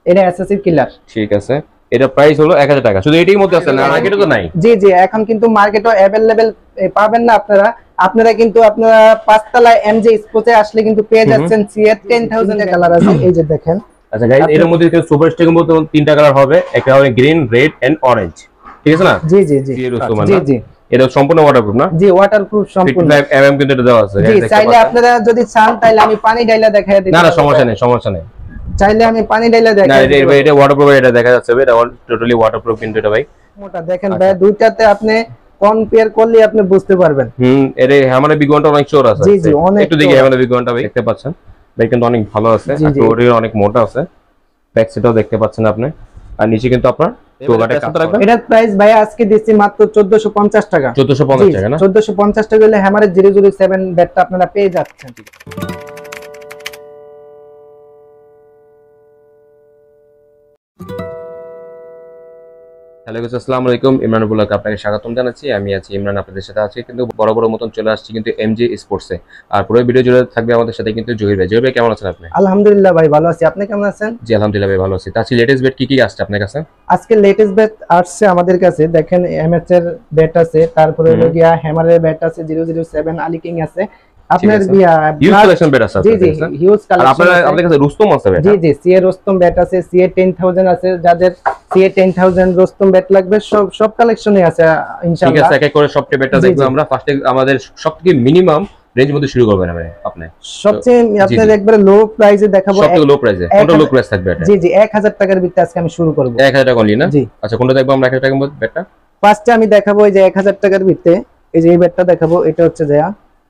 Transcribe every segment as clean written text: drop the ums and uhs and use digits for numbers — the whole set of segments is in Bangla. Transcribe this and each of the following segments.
এটা এসএসসি কিলার। ঠিক আছে, এটা প্রাইস হলো 1000 টাকা। শুধু এটার মধ্যে আছে না, মার্কেটে তো নাই? জি জি, এখন কিন্তু মার্কেটে अवेलेबल পাবেন না আপনারা। আপনারা কিন্তু আপনারা পাঁচতলা এমজে স্পোর্টে আসলে কিন্তু পেয়ে যাচ্ছেন সিএ 10000 এর কালার আছে, এই যে দেখেন। আচ্ছা গাইস, এর মধ্যে সুপার স্টিকের মধ্যে তিনটা কালার হবে, একটা হবে গ্রিন, রেড এন্ড অরেঞ্জ, ঠিক আছে না? জি জি জি জি জি, এটা সম্পূর্ণ ওয়াটারপ্রুফ না? জি ওয়াটারপ্রুফ সম্পূর্ণ। 55 mm কিন্তু এটা দেওয়া আছে। জি, চাইলে আপনারা যদি চান তাইলে আমি পানি ঢাইলা দেখায় দিই। না না, সমস্যা নেই, সমস্যা নেই। চাইলে আমি পানি ঢাইলা দেখাই। না, এটা ওয়াটারপ্রুফ, এটা দেখা যাচ্ছে, এটা টোটালি ওয়াটারপ্রুফ কিন্তু এটা ভাই। মোটা দেখেন ভাই, দুইটাতে আপনি কম্পেয়ার করলে আপনি বুঝতে পারবেন। এর হ্যামারে বিগ ওয়ানটা অনেক চোর আছে। জি জি, অনেক। একটু দেখি হ্যামারে বিগ ওয়ানটা ভাই, দেখতে পাচ্ছেন ভাই কিন্তু অনেক ভালো আছে, আর ওরিও অনেক মোটা আছে। ব্যাক সাইডটাও দেখতে পাচ্ছেন আপনি, আর নিচে কিন্তু আপনার টোগাটা কাট রাখবেন। এটার প্রাইস ভাই আজকে দিচ্ছি মাত্র 1450 টাকা। 1450 টাকা না? 1450 টাকা হলে হ্যামারে 007 ব্যাটটা আপনারা পেয়ে যাচ্ছেন। হ্যালো গাইস, আসসালামু আলাইকুম। ইমরান ব্লগে আপনাকে স্বাগতম জানাচ্ছি। আমি আছি ইমরান, আপনাদের সাথে আছি কিন্তু বড় বড় মতন চলে আসছি কিন্তু এমজে স্পোর্টসে। আর পুরো ভিডিও জুড়ে থাকবে আমাদের সাথে কিন্তু জহির ভাই। জহির ভাই কেমন আছেন আপনি? আলহামদুলিল্লাহ ভাই, ভালো আছি। আপনি কেমন আছেন? জি আলহামদুলিল্লাহ ভাই, ভালো আছি। তাহলে লেটেস্ট ব্যাট কি আসছে আপনার কাছে? আজকে লেটেস্ট ব্যাট আসছে আমাদের কাছে, দেখেন এমএচ এর ব্যাট আছে, তারপরে হলো গিয়া হ্যামারের ব্যাট আছে, 007 আলি কিং আছে আপনার। হিউজ কালেকশন ব্যাট আছে। জি জি, হিউজ কালেকশন। আর আপনাদের কাছে রুস্তম আছে ব্যাট? জি জি, সিএ রুস্তম ব্যাট আছে, সিএ 10000 আছে। যাদের সিএ 10000 রুস্তম ব্যাট লাগবে সব কালেকশনই আছে ইনশাআল্লাহ। ঠিক আছে, এক এক করে সবটা ব্যাটটা দেখব আমরা। ফার্স্টে আমাদের সবথেকে মিনিমাম রেঞ্জ মধ্যে শুরু করবেন আপনি। সবচেয়ে আপনাদের একবারে লো প্রাইসে দেখাবো। সবথেকে লো প্রাইসে কোনটা লো প্রাইস থাকবে এটা? জি জি, 1000 টাকার ভিতরে আজকে আমি শুরু করব। 1000 টাকা অনলি না? জি। আচ্ছা, কোনটা দেখবো আমরা 1000 টাকার মধ্যে ব্যাটটা? ফার্স্টে আমি দেখাবো এই যে 1000 টাকার ভিতরে, এই যে এই ব্যাটটা দেখাবো। এটা হচ্ছে যে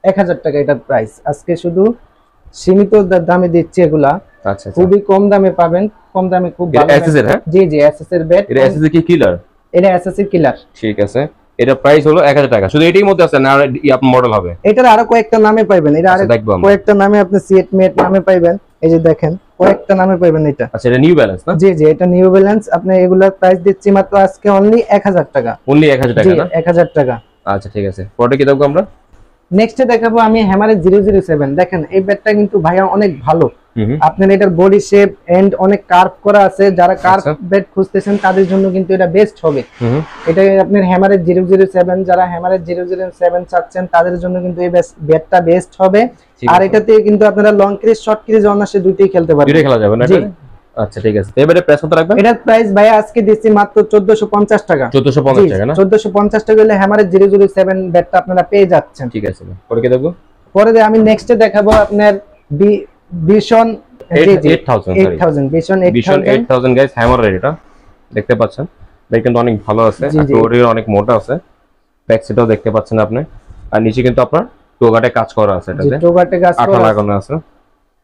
1000 টাকা এটার প্রাইস। আজকে শুধু সীমিত দামে দিচ্ছি এগুলা। আচ্ছা, খুবই কম দামে পাবেন, কম দামে খুব ভালো। এসএস এর? হ্যাঁ জি জি, এসএস এর ব্যাট। এটা এসএস কি কিলার? এটা এসএস এর কিলার। ঠিক আছে, এটা প্রাইস হলো 1000 টাকা। শুধু এটাই মধ্যে আছে না আর আপ মডেল হবে? এটার আরো কয়েকটা নামে পাবেন। এটা আরো কয়েকটা নামে আপনি সিএট মেট নামে পাবেন। এই যে দেখেন, কয়েকটা নামে পাবেন এটা। আচ্ছা, এটা নিউ ব্যালেন্স না? জি জি, এটা নিউ ব্যালেন্স। আপনি এগুলার প্রাইস দিচ্ছি মাত্র আজকে অনলি 1000 টাকা। অনলি 1000 টাকা না? 1000 টাকা। আচ্ছা ঠিক আছে, পরে কি দেখবো আমরা? নেক্সটে দেখাবো আমি হ্যামারের 007। দেখেন এই ব্যাটটা কিন্তু ভাইয়া অনেক ভালো। আপনার এটার বডি শেপ এন্ড অনেক কার্ভ করা আছে। যারা কার্ভ ব্যাট খুঁজতেছেন তাদের জন্য কিন্তু এটা বেস্ট হবে। এটা আপনার হ্যামারের 007, যারা হ্যামারের 007 চাচ্ছেন তাদের জন্য কিন্তু এই ব্যাটটা বেস্ট হবে। আর এটাতে কিন্তু আপনারা লং ক্রিজ, শর্ট ক্রিজ অনায়াসে দুটোই খেলতে পারবেন। দুটোই খেলা যাবে না এটা? আচ্ছা ঠিক আছে, এবারে প্রাইস কত রাখবেন? এটার প্রাইস ভাইয়া আজকে দিচ্ছি মাত্র 1450 টাকা। 1450 টাকা না? 1450 টাকা হলে হ্যামারের 007 ব্যাটটা আপনারা পেয়ে যাচ্ছেন। ঠিক আছে, পরে কি দেখবো? পরে আমি নেক্সটে দেখাবো আপনার ভিশন 8000 ভিশন 8000 গাইস, হ্যামারের এটা দেখতে পাচ্ছেন ভাই কিন্তু অনেক ভালো আছে, আর ওরিও অনেক মোটা আছে। ব্যাক সাইডটাও দেখতে পাচ্ছেন আপনি, আর নিচে কিন্তু আপনার টোগাটে কাজ করা আছে, এটাতে টোগাটে কাজ করা লাগানো আছে।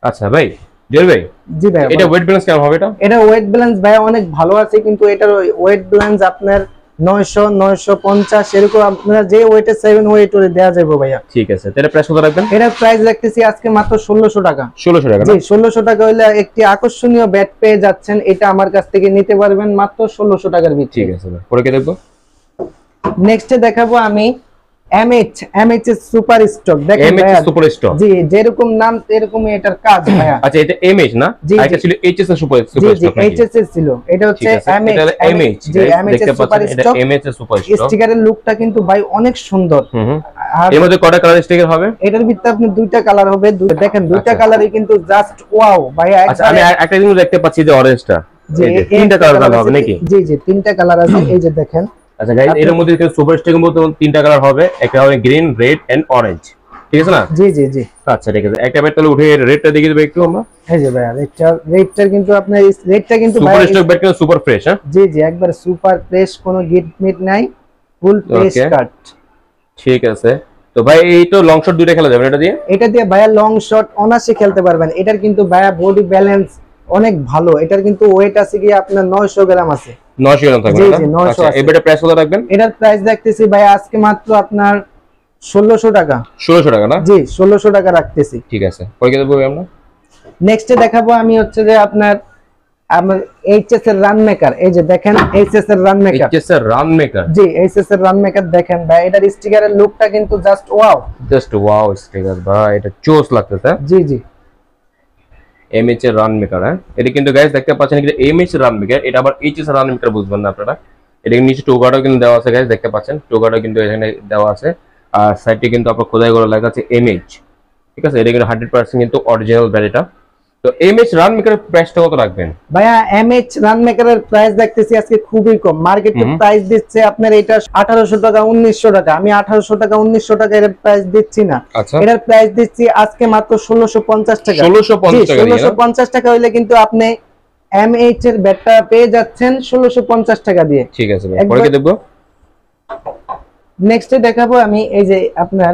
আচ্ছা ভাই, জয় ভাই। জি ভাই, এটা ওয়েট ব্যালেন্স কেমন হবে? এটা ওয়েট ব্যালেন্স ভাই অনেক ভালো আছে, কিন্তু এটার ওয়েট ব্যালেন্স আপনার 900 950 এরকম আপনারা যে ওয়েটে 7 ওয়েট করে দেয়া যাবে ভাইয়া। ঠিক আছে, তাহলে প্রাইস কত রাখবেন? এটার প্রাইস রাখতেছি আজকে মাত্র 1600 টাকা। 1600 টাকা? জি, 1600 টাকা হলে একটি আকর্ষণীয় ব্যাট পেয়ে যাচ্ছেন। এটা আমার কাছ থেকে নিতে পারবেন মাত্র 1600 টাকার ভিতরে। ঠিক আছে, পরে কি দেখবো? নেক্সটে দেখাবো আমি এমএইচ এর সুপার স্টক। দেখেন এমএইচ সুপার স্টক। জি, যেরকম নাম এরকমই এটার কাজ ভাইয়া। আচ্ছা, এটা এমএইচ না? এটা ছিল এইচএস এর সুপার স্টক। জি, এইচএস এর ছিল। এটা হচ্ছে এমএইচ। জি, এমএইচ এর সুপার স্টক। এমএইচ এর সুপার স্টক। স্টিকারের লুকটা কিন্তু ভাই অনেক সুন্দর। আর এর মধ্যে কয়টা কালার স্টিকার হবে? এটার ভিতরে আপনি দুইটা কালার হবে। দেখেন দুইটা কালারই কিন্তু জাস্ট ওয়াও ভাইয়া। আচ্ছা, আমি একটা জিনিস দেখতে পাচ্ছি যে অরেঞ্জটা। জি, তিনটা কালার হবে নাকি? জি জি, তিনটা কালার আছে, এই যে দেখেন। আচ্ছা গাইস, এর মধ্যে সুপার স্টিকের মধ্যে তিনটা কালার হবে, একটা হবে গ্রিন, রেড এন্ড অরেঞ্জ, ঠিক আছে না? জি জি জি। আচ্ছা ঠিক আছে, একটা ব্যাট তাহলে উঠে রেডটা দেখিয়ে দেব একটু আমরা। এই যে ভাইয়া, রেডটা কিন্তু আপনার রেডটা কিন্তু সুপার স্টক ব্যাট কিন্তু সুপার ফ্রেশ। হ্যাঁ জি জি, একবার সুপার ফ্রেশ, কোনো গিট মিট নাই, ফুল ফ্রেশ কাট। ঠিক আছে, তো ভাই এই তো লং শট দুইটা খেলা যাবে এটা দিয়ে? এটা দিয়ে ভাইয়া লং শট অনায়াসে খেলতে পারবেন। এটার কিন্তু ভাইয়া বডি ব্যালেন্স অনেক ভালো। এটার কিন্তু ওয়েট আছে কি আপনার 900 গ্রাম আছে। 900 গ্রাম থাকবে না? আচ্ছা, এবারে প্রাইস কত রাখবেন? এটার প্রাইস দেখতেছি ভাইয়া আজকে মাত্র আপনার 1600 টাকা। 1600 টাকা না? জি, 1600 টাকা রাখতেছি। ঠিক আছে, পরে কি দেখবো আমরা? নেক্সটে দেখাবো আমি হচ্ছে যে আপনার এইচএস এর রান মেকার। এই যে দেখেন, এইচএস এর রান মেকার। এইচএস এর রান মেকার? জি, এইচএস এর রান মেকার দেখেন ভাই, এটার স্টিকারের লুকটা কিন্তু just wow. Just wow sticker ভাই, এটা চোস লাগতেছে। জি জি, এমএইচ এর রান মেকার। হ্যাঁ, এটা কিন্তু গাইস দেখতে পাচ্ছেন এটা এমএইচ রান মেকার, এটা আবার এইচএস রান মেকার বুঝবেন না আপনারা। এটা নিচে টোগাটাও কিন্তু দেওয়া আছে গাইস, দেখতে পাচ্ছেন টোগাটাও কিন্তু এখানে দেওয়া আছে, আর সাইডে কিন্তু আপনার খোদাই করে লেখা আছে এমএইচ। ঠিক আছে, এটা কিন্তু 100% কিন্তু অরিজিনাল ব্র্যান্ড এটা। তো এমএইচ রান মেকারের প্রাইসটা কত রাখবেন ভাইয়া? এমএইচ রান মেকারের প্রাইস দেখতেছি আজকে খুবই কম, মার্কেটে প্রাইস দিচ্ছে আপনার এটা 1800 টাকা 1900 টাকা। আমি 1800 টাকা 1900 টাকা এর প্রাইস দিচ্ছি না, এটার প্রাইস দিচ্ছি আজকে মাত্র 1650 টাকা। 1650 টাকা হইলে কিন্তু আপনি এমএইচ এর ব্যাটটা পেয়ে যাচ্ছেন 1650 টাকা দিয়ে। ঠিক আছে ভাই, পরে কি দেখব? নেক্সট দেখাবো আমি এই যে আপনার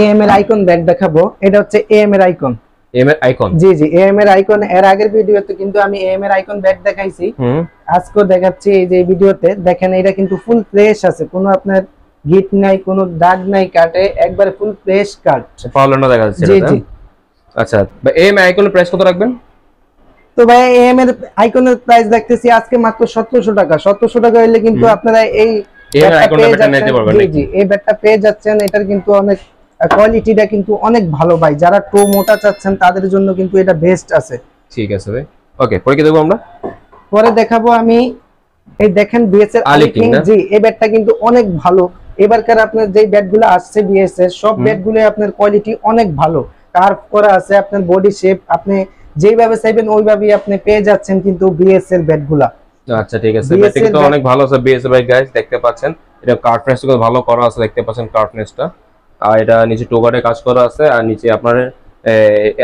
এএম এর আইকন ব্যাট দেখাবো। এটা হচ্ছে এএম এর আইকন। এএম এর আইকন? জি জি, এএম এর আইকন। এর আগের ভিডিওতে কিন্তু আমি এএম এর আইকন ব্যাট দেখাইছি, আজকে দেখাচ্ছি এই যে ভিডিওতে। দেখেন এটা কিন্তু ফুল ফ্রেশ আছে, কোনো আপনার গিট নাই, কোনো দাগ নাই কাটে, একবারে ফুল ফ্রেশ কাট। পাওয়ার না দেখা যাচ্ছে। জি জি। আচ্ছা ভাই, এএম আইকনের প্রাইস কত রাখবেন? তো ভাই এএম এর আইকনের প্রাইস দেখতেছি আজকে মাত্র 1700 টাকা। 1700 টাকা হইলে কিন্তু আপনারা এই ব্যাটটা নিতে পারবেন। জি জি, এই ব্যাটটা পেয়ে যাচ্ছেন। এটার কিন্তু অনেক কোয়ালিটিটা কিন্তু অনেক ভালো ভাই, যারা টো মোটা চাচ্ছেন তাদের জন্য কিন্তু এটা বেস্ট আছে। ঠিক আছে ভাই, ওকে, পরে কি দেখব আমরা? পরে দেখাবো আমি এই দেখেন বিএস এর আলিকিং। জি, এই ব্যাটটা কিন্তু অনেক ভালো। এবারকার আপনার যে ব্যাটগুলো আসছে বিএস এর, সব ব্যাটগুলো আপনার কোয়ালিটি অনেক ভালো, কার্ভ করা আছে, আপনার বডি শেপ আপনি যেইভাবে চাইবেন ওইভাবেই আপনি পেয়ে যাচ্ছেন কিন্তু বিএস এর ব্যাটগুলা। আচ্ছা ঠিক আছে, ব্যাটটা কিন্তু অনেক ভালো আছে বিএস এর ভাই গাইস, দেখতে পাচ্ছেন এটা কার্ভনেস গুলো ভালো করা আছে, দেখতে পাচ্ছেন কার্ভনেসটা। আর এটা নিচে টোগারে কাজ করা আছে, আর নিচে আপনার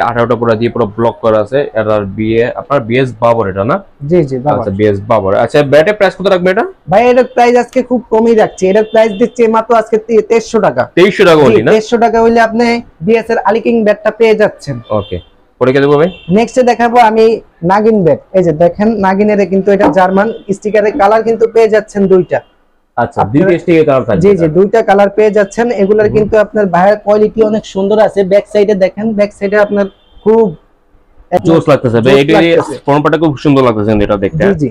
18টা পুরো দিয়ে পুরো ব্লক করা আছে। এটা আপনার বিএস বাবর এটা না? জি জি বাবর। আচ্ছা বিএস বাবর। আচ্ছা ব্যাটের প্রাইস কত রাখবে এটা? ভাই এটার প্রাইস আজকে খুব কমই রাখছি, এটার প্রাইস দিচ্ছি মাত্র আজকে 2300 টাকা। 2300 টাকা only না? 2300 টাকা হইলে আপনি বিএস এর আলিকিং ব্যাটটা পেয়ে যাচ্ছেন। ওকে, পরে কি দেবো ভাই? নেক্সট দেখাবো আমি নাগিন ব্যাট। এই যে দেখেন নাগিনের কিন্তু এটা জার্মান স্টিকারের কালার কিন্তু পেয়ে যাচ্ছেন দুইটা। আচ্ছা, দুইটা স্টিকার কালার থাকবে? জি জি, দুইটা কালার পেয়ে যাচ্ছেন। এগুলার কিন্তু আপনার ভাইয়ের কোয়ালিটি অনেক সুন্দর আছে। ব্যাক সাইডে দেখেন, ব্যাক সাইডে আপনার খুব জোস লাগতেছে ভাই, এটা ফর্মটা খুব সুন্দর লাগতেছে এটা দেখতে। জি জি,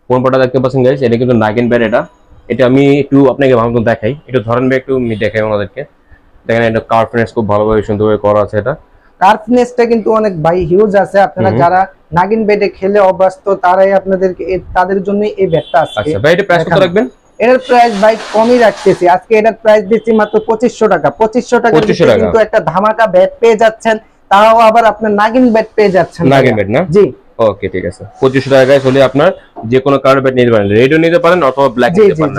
ফর্মটা দেখতে পাচ্ছেন গাইস, এটা কিন্তু নাগিন ব্যাট। এটা আমি একটু আপনাকে ভালো দেখাই, একটু ধরেন ভাই, একটু আমি দেখাই আমাদেরকে। দেখেন এটা কার্ভনেস খুব ভালোভাবে সুন্দরভাবে করা আছে। এটা কার্ভনেসটা কিন্তু অনেক ভাই হিউজ আছে। আপনারা যারা নাগিন ব্যাটে খেলে অভ্যস্ত তারাই আপনাদেরকে তাদের জন্য এই ব্যাটটা আছে। আচ্ছা ভাই, এটা প্রাইস কত রাখবেন? এটার প্রাইস ভাই কমই রাখতেছি আজকে, এটার প্রাইস দিচ্ছি মাত্র 2500 টাকা। 2500 টাকা কিন্তু একটা ধামাকা ব্যাট পেয়ে যাচ্ছেন, তাও আবার আপনার নাগিন ব্যাট পেয়ে যাচ্ছেন। নাগিন ব্যাট না? জি, ওকে ঠিক আছে। 2500 টাকা গাইস হলে আপনার যে কোনো কালার ব্যাট নিতে পারেন, রেডও নিতে পারেন অথবা ব্ল্যাক নিতে পারেন,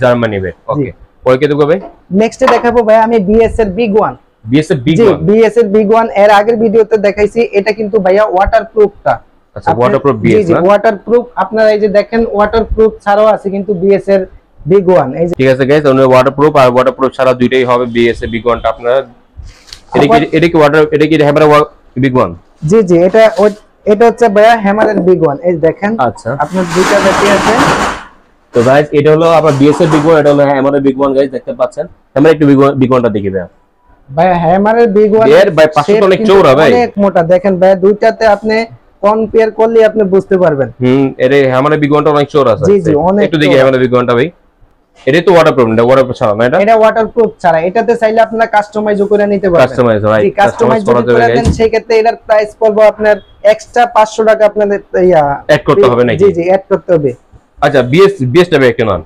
জার্মানি ব্যাট। ওকে, পরে কি দেবো ভাই? নেক্সট দেখাবো ভাই আমি বিএস এর বিগ ওয়ান। বিএস এর বিগ ওয়ান? বিএস এর বিগ ওয়ান এর আগের ভিডিওতে দেখাইছি। এটা কিন্তু ভাইয়া ওয়াটারপ্রুফটা। আচ্ছা, ওয়াটারপ্রুফ বিএস না? ওয়াটারপ্রুফ। আপনারা এই যে দেখেন ওয়াটারপ্রুফ ছাড়াও আছে কিন্তু বিএস এর বিগ ওয়ান। এই যে ঠিক আছে গাইস, ওখানে ওয়াটারপ্রুফ আর ওয়াটারপ্রুফ ছাড়া দুইটাই হবে বিএস এর বিগ ওয়ানটা আপনারা। এটা কি ওয়াটার, এটা কি হ্যামার বিগ ওয়ান? জি জি, এটা হচ্ছে ভাইয়া হ্যামারের বিগ ওয়ান। এই দেখেন, আচ্ছা আপনার দুইটা ব্যাটারি আছে। তো গাইস এটা হলো আপনার বিএস এর বিগ ওয়ান, এটা হলো হ্যামারের বিগ ওয়ান গাইস, দেখতে পাচ্ছেন। হ্যামার একটু বিগ ওয়ানটা দেখি ভাই। ভাই হ্যামারের বিগ ওয়ান এর ভাই 500 অনেক চওড়া ভাই, অনেক মোটা। দেখেন ভাই দুইটাতে আপনি কম্পেয়ার করলে আপনি বুঝতে পারবেন। এর হ্যামারের বিগ ওয়ানটা অনেক চওড়া আছে। জি জি, অনেক। একটু দেখি হ্যামারের বিগ ওয়ানটা ভাই। এটা তো ওয়াটারপ্রুফ না? ওয়াটারপ্রুফ ছাড়া না এটা? এটা ওয়াটারপ্রুফ ছাড়া। এটাতে চাইলে আপনারা কাস্টমাইজও করে নিতে পারবেন। কাস্টমাইজ ভাই, জি, কাস্টমাইজ করে দেন, সেই ক্ষেত্রে এটার প্রাইস পড়বে আপনার এক্সট্রা 500 টাকা আপনাদের অ্যাড করতে হবে নাকি? জি জি, অ্যাড করতে হবে। আচ্ছা, বিএস টা একটু নান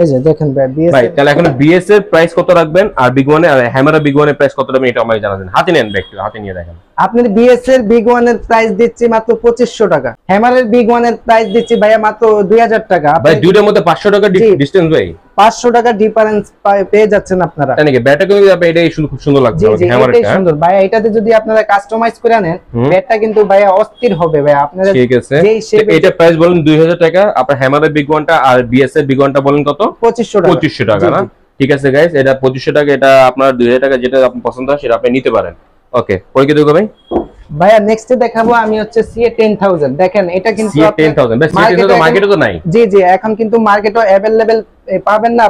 এই যে দেখেন ভাই বিএস ভাই, তাহলে এখন বিএস এর প্রাইস কত রাখবেন আর বিগ ওয়ান আর হ্যামার বিগ ওয়ান এর প্রাইস কত রাখবেন এটা আমাকে জানাবেন। হাতে নেন ভাই, একটু হাতে নিয়ে দেখেন। আপনার বিএস এর বিগ ওয়ান এর প্রাইস দিচ্ছি মাত্র 2500 টাকা। হ্যামারের বিগ ওয়ান এর প্রাইস দিচ্ছি ভাইয়া মাত্র 2000 টাকা। ভাই দুইটার মধ্যে 500 টাকা ডিসটেন্স ভাই, 500 টাকা ডিফারেন্স পেয়ে যাচ্ছেন আপনারা। তাই নাকি? ব্যাটটা কিন্তু এটাই খুব সুন্দর লাগছে হ্যামারটা। এটাই সুন্দর ভাইয়া, এটাতে যদি আপনারা কাস্টমাইজ করে নেন ব্যাটটা কিন্তু ভাইয়া অস্থির হবে ভাইয়া আপনারা। ঠিক আছে, এটা প্রাইস বলেন 2000 টাকা। আপনার হ্যামারের বিগ ওয়ানটা আর বিএস এর বিগ ওয়ানটা বলেন কত? 2500 টাকা। 2500 টাকা না? ঠিক আছে গাইস, এটা 2500 টাকা। এটা আপনার 2000 টাকা যেটা আপনার পছন্দ হয় সেটা আপনি নিতে পারেন। ওকে, পরে কি দেখো ভাই? ভাইয়া নেক্সট দেখাবো আমি হচ্ছে সিএ 10000। দেখেন এটা কিন্তু সিএ 10000 ভাই, সিএ 10000 মার্কেটে তো নাই। জি জি, এখন কিন্তু মার্কেটে अवेलेबल পাবেন না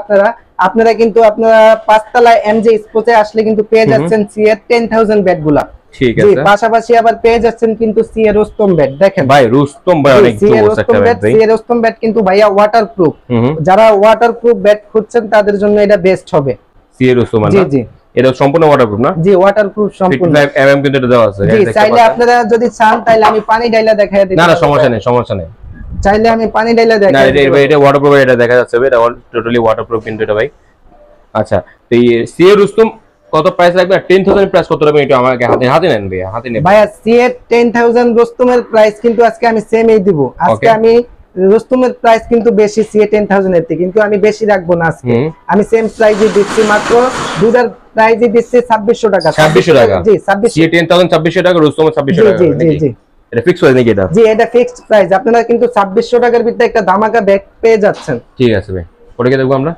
আপনারা কিন্তু আপনারা পাঁচতলায় এমজে স্পোর্টে আসলে কিন্তু পেয়ে যাচ্ছেন সিএ 10000 ব্যাটগুলা। ঠিক আছে, পাশাপাশি আবার পেয়ে যাচ্ছেন কিন্তু সিএ রুস্তম ব্যাট। দেখেন ভাই রুস্তম ভাই অনেক জোস একটা ব্যাট ভাই। সিএ রুস্তম ব্যাট কিন্তু ভাইয়া ওয়াটারপ্রুফ। যারা ওয়াটারপ্রুফ ব্যাট খুঁজছেন তাদের জন্য এটা বেস্ট হবে সিএ রুস্তম। জি জি, এটা সম্পূর্ণ ওয়াটারপ্রুফ না? জি ওয়াটারপ্রুফ সম্পূর্ণ। 55 mm কিন্তু এটা দেওয়া আছে। জি চাইলে আপনারা যদি চান তাহলে আমি পানি ঢাইলা দেখায় দিই। না না সমস্যা নেই, সমস্যা নেই। চাইলে আমি পানি ঢাইলা দেখাই। না এটা ওয়াটারপ্রুফ, এটা দেখা যাচ্ছে ভাই, এটা টোটালি ওয়াটারপ্রুফ কিন্তু এটা ভাই। আচ্ছা তো এই সিএ রুস্তম কত প্রাইস রাখবে? 10000 প্রাইস কত রাখবেন একটু আমাকে হাতে নেন ভাই, হাতে নেন ভাইয়া। সিএ 10000 রুস্তমের প্রাইস কিন্তু আজকে আমি সেমই দিব। আজকে আমি রুস্তমের প্রাইস কিন্তু বেশি সিএ 10000 এর থেকে, কিন্তু আমি বেশি রাখবো না আজকে। আমি সেম প্রাইসে দিচ্ছি, মাত্র দুটার প্রাইসে দিচ্ছি 2600 টাকা। 2600 টাকা? জি 2600। সিএ 10000 2600 টাকা, রুস্তম 2600 টাকা। জি জি জি এটা ফিক্স প্রাইস নাকি এটা? জি এটা ফিক্সড প্রাইস। আপনারা কিন্তু 2600 টাকার ভিতরে একটা ধামাকা ব্যাগ পেয়ে যাচ্ছেন। ঠিক আছে ভাই, ওটা কি দেখবো আমরা?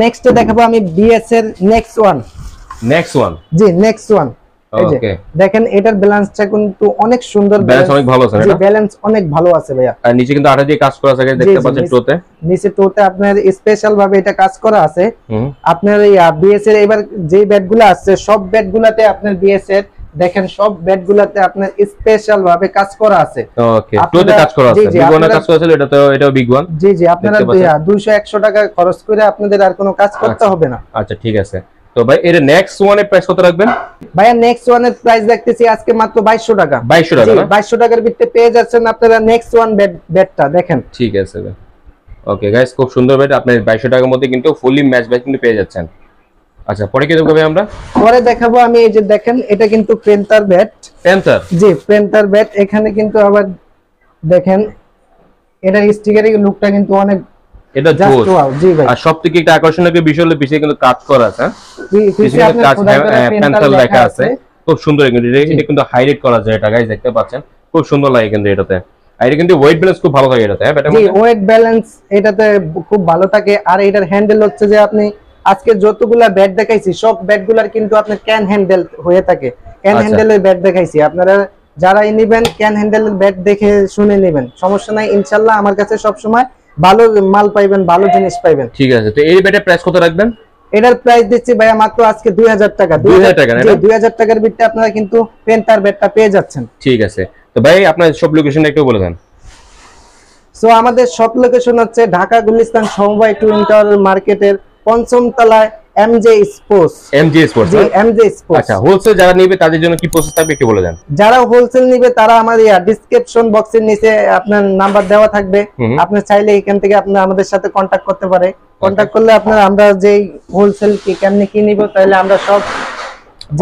নেক্সট দেখাবো আমি বিএস এর নেক্সট ওয়ান। জি নেক্সট ওয়ান। ওকে দেখেন এটার ব্যালেন্সটা কিন্তু অনেক সুন্দর, ব্যালেন্স অনেক ভালো আছে। এটা ব্যালেন্স অনেক ভালো আছে ভাইয়া। আর নিচে কিন্তু আঠা দিয়ে কাজ করা আছে, দেখতে পাচ্ছেন টোতে। নিচে টোতে আপনার স্পেশাল ভাবে এটা কাজ করা আছে। আপনার এই বিএস এর এবার যে ব্যাটগুলো আছে সব ব্যাটগুলাতে আপনার বিএস এর দেখেন সব ব্যাটগুলাতে আপনার স্পেশাল ভাবে কাজ করা আছে। ওকে টোতে কাজ করা আছে, বিগ ওয়ানের কাজ করা আছে, এটা তো এটাও বিগ ওয়ান। জি জি আপনারা 200-100 টাকা খরচ করে আপনাদের আর কোনো কাজ করতে হবে না। আচ্ছা ঠিক আছে। তো ভাই এর নেক্সট ওয়ানের প্রাইস কত রাখবেন? ভাইয়া নেক্সট ওয়ানের প্রাইস দেখতেছি আজকে মাত্র 2200 টাকা। 2200 টাকা না? 2200 টাকার ভিতরে পেয়ে যাচ্ছেন আপনারা নেক্সট ওয়ান ব্যাটটা দেখেন। ঠিক আছে ভাই। ওকে গাইস, খুব সুন্দর ব্যাট, আপনি 2200 টাকার মধ্যে কিন্তু ফুলি ম্যাচ ব্যাট কিন্তু পেয়ে যাচ্ছেন। আচ্ছা পরে কি দেখব ভাই আমরা? পরে দেখাবো আমি এই যে দেখেন এটা কিন্তু পেন্টার ব্যাট। পেন্টার? জি পেন্টার ব্যাট। এখানে কিন্তু আবার দেখেন এটার স্টিকারের লুকটা কিন্তু অনেক এটা জোস। জি ভাই। আর সবথেকে একটা আকর্ষণীয় বিষয় হলো পিছে কিন্তু কাজ করা আছে। পিছে কাজ পেন্টার লেখা আছে, খুব সুন্দর। কিন্তু এটা কিন্তু হাইলাইট করা যায়, এটা গাইস দেখতে পাচ্ছেন, খুব সুন্দর লাগে কিন্তু এটাতে। আর এটা কিন্তু ওয়েট ব্যালেন্স খুব ভালো থাকে এটাতে। হ্যাঁ জি ওয়েট ব্যালেন্স এটাতে খুব ভালো থাকে। আর এটার হ্যান্ডেল হচ্ছে যে আপনি আজকে যতগুলা ব্যাট দেখাইছি সব ব্যাটগুলার কিন্তু আপনার ক্যান হ্যান্ডেল হয়ে থাকে। ক্যান হ্যান্ডেলের ব্যাট দেখাইছি, আপনারা যারাই নেবেন ক্যান হ্যান্ডেলের ব্যাট দেখে শুনে নেবেন, সমস্যা নাই ইনশাআল্লাহ। আমার কাছে সব সময় ভালো মাল পাইবেন, ভালো জিনিস পাইবেন। ঠিক আছে। তো এই ব্যাটের প্রাইস কত রাখবেন? এটার প্রাইস দিচ্ছি ভাইয়া মাত্র আজকে 2000 টাকা। 2000 টাকা না? 2000 টাকার ভিতরে আপনারা কিন্তু পেন্টার ব্যাটটা পেয়ে যাচ্ছেন। ঠিক আছে। তো ভাই আপনার সব লোকেশনটা একটু বলে দেন। সো আমাদের সব লোকেশন হচ্ছে ঢাকা গুলিস্তান সমবায় টুইন টাওয়ার মার্কেটের 5ম তলায় এমজে স্পোর্টস। MJ sports? জি এমজে স্পোর্টস। আচ্ছা হোলসেল যারা নেবে তাদের জন্য কি প্রসেস থাকবে একটু বলে দেন। যারা হোলসেল নেবে তারা আমার ডেসক্রিপশন বক্সের নিচে আপনার নাম্বার দেওয়া থাকবে, আপনি চাইলে এখান থেকে আপনি আমাদের সাথে কন্টাক্ট করতে পারে। কন্টাক্ট করলে আপনার আমরা যেই হোলসেল কি কেমনে কি নিব তাহলে আমরা সব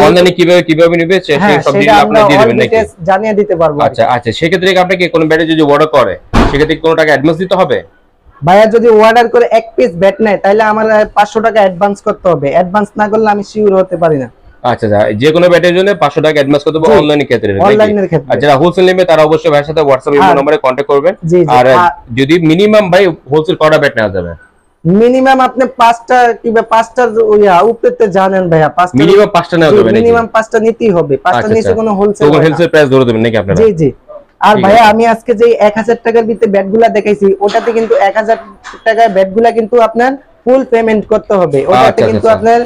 অনলাইনে কিভাবে নিবে সব ডিটেইলস আপনারা দিয়ে দিবেন নাকি? জানিয়ে দিতে পারবো। আচ্ছা আচ্ছা, সেক্ষেত্রে আপনাকে কোন ব্যাটে যদি অর্ডার করে সেক্ষেত্রে কোনো টাকা অ্যাডভান্স দিতে হবে? ভাইয়া যদি অর্ডার করে এক পিস ব্যাট নেয় তাহলে আমার 500 টাকা অ্যাডভান্স করতে হবে। অ্যাডভান্স না করলে আমি শিওর হতে পারি না। আচ্ছা আচ্ছা, যে কোনো ব্যাটের জন্য 500 টাকা অ্যাডভান্স করতে হবে অনলাইনের ক্ষেত্রে? অনলাইনের ক্ষেত্রে। আর যারা হোলসেল নেবে তারা অবশ্যই ভাইয়ের সাথে হোয়াটসঅ্যাপ ইমো নম্বরে কন্টাক্ট করবেন। আর যদি মিনিমাম ভাই হোলসেল কটা ব্যাট নেওয়া যাবে? মিনিমাম আপনি 5টা কিংবা 5টার উপরেতে জানেন ভাইয়া, 5টা মিনিমাম 5টা নেওয়া যাবে নাকি? মিনিমাম 5টা নিতেই হবে। 5টার নিচে কোনো হোলসেল প্রাইস ধরে দেবেন নাকি আপনারা? জি জি। আর ভাইয়া আমি আজকে যে 1000 টাকার ভিতরে ব্যাটগুলা দেখাইছি ওটাতে কিন্তু 1000 টাকার ব্যাটগুলা কিন্তু আপনার ফুল পেমেন্ট করতে হবে। ওটাতে কিন্তু আপনার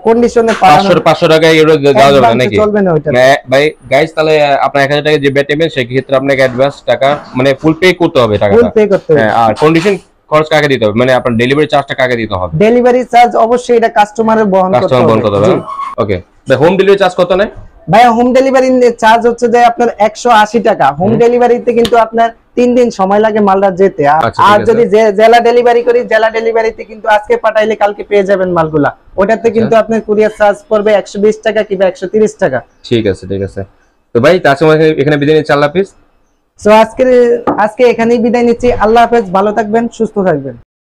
কন্ডিশনে 500 টাকা এর দেওয়া যাবে নাকি? চলবে না ওটা ভাই গাইস। তাহলে আপনার 1000 টাকা যে ব্যাট নেবেন সেই ক্ষেত্রে আপনাকে অ্যাডভান্স টাকা মানে ফুল পে করতে হবে টাকাটা। ফুল পে করতে হবে। হ্যাঁ, আর কন্ডিশন খরচ কাকে দিতে হবে? মানে আপনার ডেলিভারি চার্জটা কাকে দিতে হবে? ডেলিভারি চার্জ অবশ্যই এটা কাস্টমারের বহন করতে হবে। ওকে ভাই, হোম ডেলিভারি চার্জ কত নেয়? ভাইয়া হোম ডেলিভারি চার্জ হচ্ছে যে আপনার 180 টাকা। হোম ডেলিভারিতে কিন্তু আপনার 3 দিন সময় লাগে মালটা যেতে। আর যদি জেলা ডেলিভারি করি, জেলা ডেলিভারিতে কিন্তু আজকে পাঠাইলে কালকে পেয়ে যাবেন মালগুলা। ওটাতে কিন্তু আপনার কুরিয়ার চার্জ পড়বে 120 টাকা কিংবা 130 টাকা। ঠিক আছে ঠিক আছে। তো ভাই তার সময় এখানে বিদায় নিচ্ছি, আল্লাহ হাফেজ। সো আজকে এখানেই বিদায় নিচ্ছি, আল্লাহ হাফেজ। ভালো থাকবেন, সুস্থ থাকবেন।